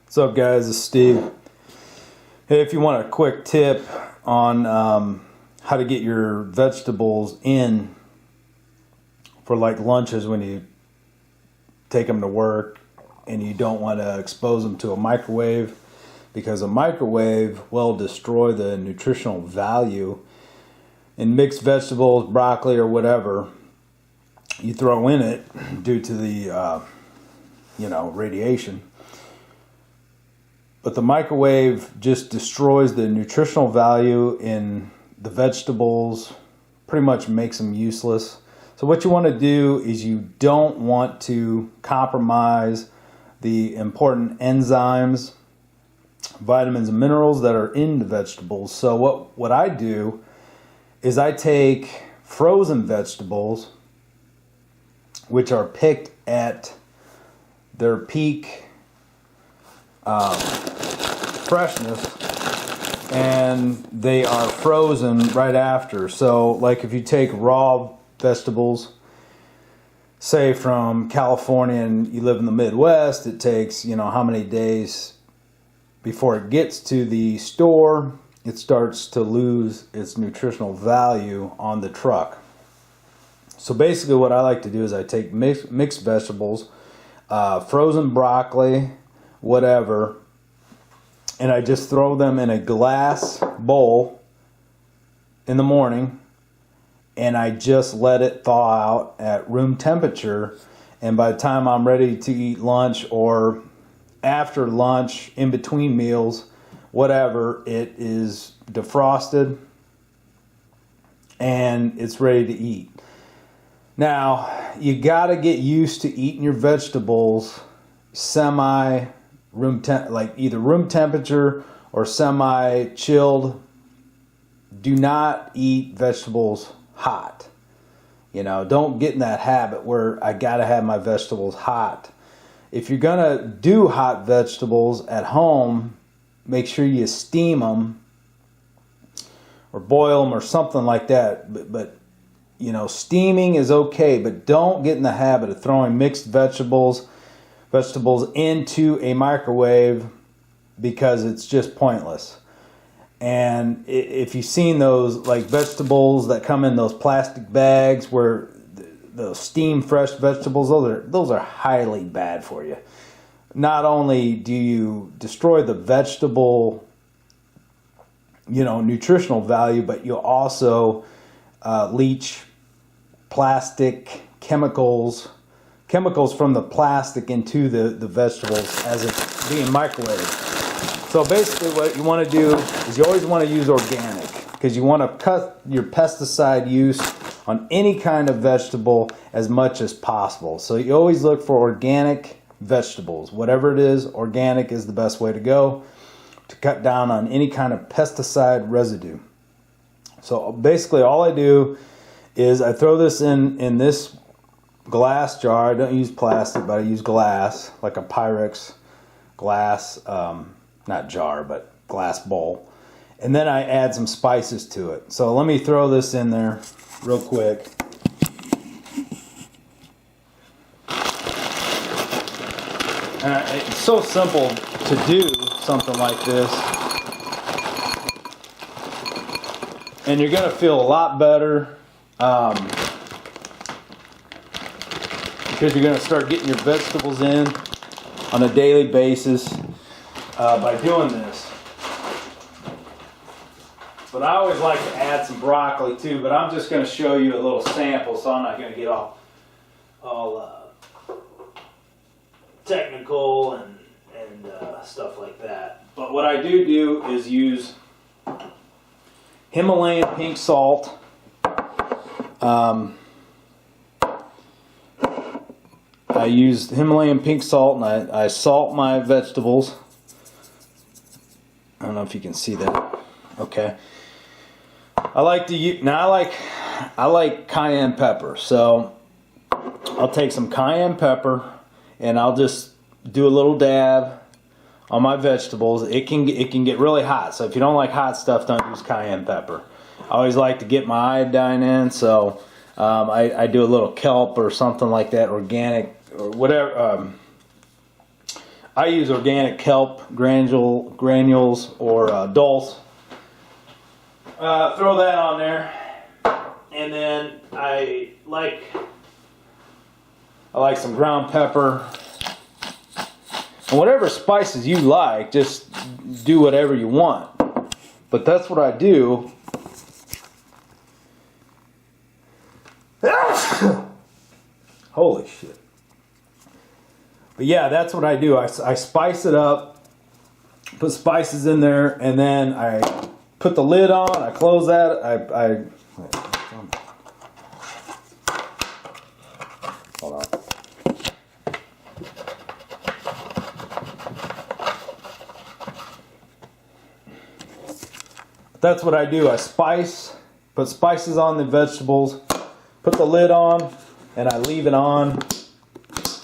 What's up, guys? It's Steve. Hey, if you want a quick tip on how to get your vegetables in for like lunches when you take them to work and you don't want to expose them to a microwave, because a microwave will destroy the nutritional value in mixed vegetables, broccoli, or whatever you throw in it due to the radiation. But the microwave just destroys the nutritional value in the vegetables, pretty much makes them useless. So what you want to do is you don't want to compromise the important enzymes, vitamins, and minerals that are in the vegetables. So what I do is I take frozen vegetables, which are picked at their peak freshness, and they are frozen right after. So like if you take raw vegetables, say from California, and you live in the Midwest, it takes how many days before it gets to the store, it starts to lose its nutritional value on the truck. So basically what I like to do is I take mixed vegetables, frozen broccoli, whatever, and I just throw them in a glass bowl in the morning, and I just let it thaw out at room temperature. And by the time I'm ready to eat lunch, or after lunch, in between meals, whatever, it is defrosted and it's ready to eat. Now, you got to get used to eating your vegetables like either room temperature or semi-chilled. Do not eat vegetables hot. Don't get in that habit where I got to have my vegetables hot. If you're going to do hot vegetables at home, make sure you steam them or boil them or something like that. But steaming is okay, but don't get in the habit of throwing mixed vegetables into a microwave, because it's just pointless. And if you've seen those like vegetables that come in those plastic bags, where those steamed fresh vegetables, those are highly bad for you. Not only do you destroy the vegetable nutritional value, but you'll also leach plastic chemicals from the plastic into the vegetables as it's being microwaved. So basically what you want to do is you always want to use organic, because you want to cut your pesticide use on any kind of vegetable as much as possible. So you always look for organic vegetables. Whatever it is, organic is the best way to go to cut down on any kind of pesticide residue. So basically all I do is I throw this in this glass jar. I don't use plastic, but I use glass, like a Pyrex glass, not jar, but glass bowl. And then I add some spices to it. So let me throw this in there real quick. And it's so simple to do something like this. And you're going to feel a lot better, because you're going to start getting your vegetables in on a daily basis by doing this. But I always like to add some broccoli too, but I'm just going to show you a little sample, so I'm not going to get all technical and stuff like that. But what I do is use Himalayan pink salt. I use Himalayan pink salt, and I salt my vegetables. I don't know if you can see that. Okay. I like to use, now I like cayenne pepper. So I'll take some cayenne pepper and I'll just do a little dab on my vegetables. It can get really hot. So if you don't like hot stuff, don't use cayenne pepper. I always like to get my iodine in, so I do a little kelp or something like that, organic or whatever. I use organic kelp granules or dulse. Throw that on there, and then I like some ground pepper, and whatever spices you like. Just do whatever you want. But that's what I do. Holy shit. But yeah, that's what I do. I spice it up, put spices in there, and then I put the lid on, I close that, hold on. That's what I do. I put spices on the vegetables, put the lid on, and I leave it on.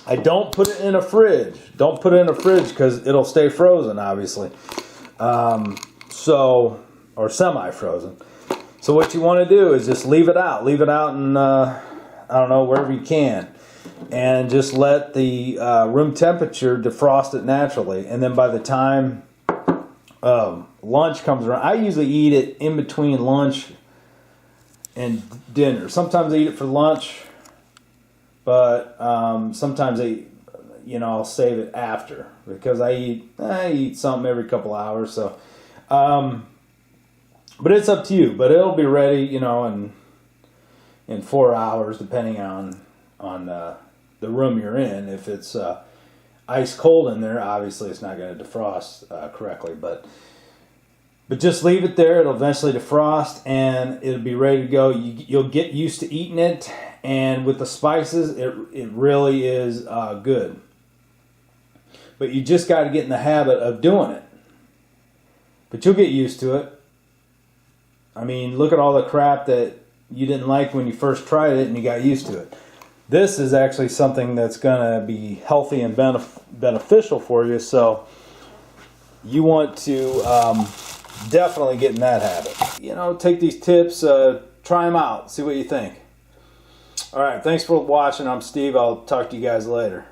I don't put it in a fridge. Don't put it in a fridge because it'll stay frozen, obviously. Or semi-frozen. So what you want to do is just leave it out. Leave it out in, I don't know, wherever you can. And just let the room temperature defrost it naturally. And then by the time lunch comes around, I usually eat it in between lunch and dinner. Sometimes I eat it for lunch, but sometimes I'll save it after because I eat something every couple hours. So, but it's up to you. But it'll be ready, in 4 hours, depending on the room you're in. If it's ice cold in there, obviously it's not going to defrost correctly. But just leave it there. It'll eventually defrost, and it'll be ready to go. You'll get used to eating it, and with the spices, it really is good. But you just got to get in the habit of doing it. But you'll get used to it. I mean, look at all the crap that you didn't like when you first tried it, and you got used to it. This is actually something that's going to be healthy and beneficial for you. So you want to definitely get in that habit. Take these tips, try them out, see what you think. All right, thanks for watching. I'm Steve. I'll talk to you guys later.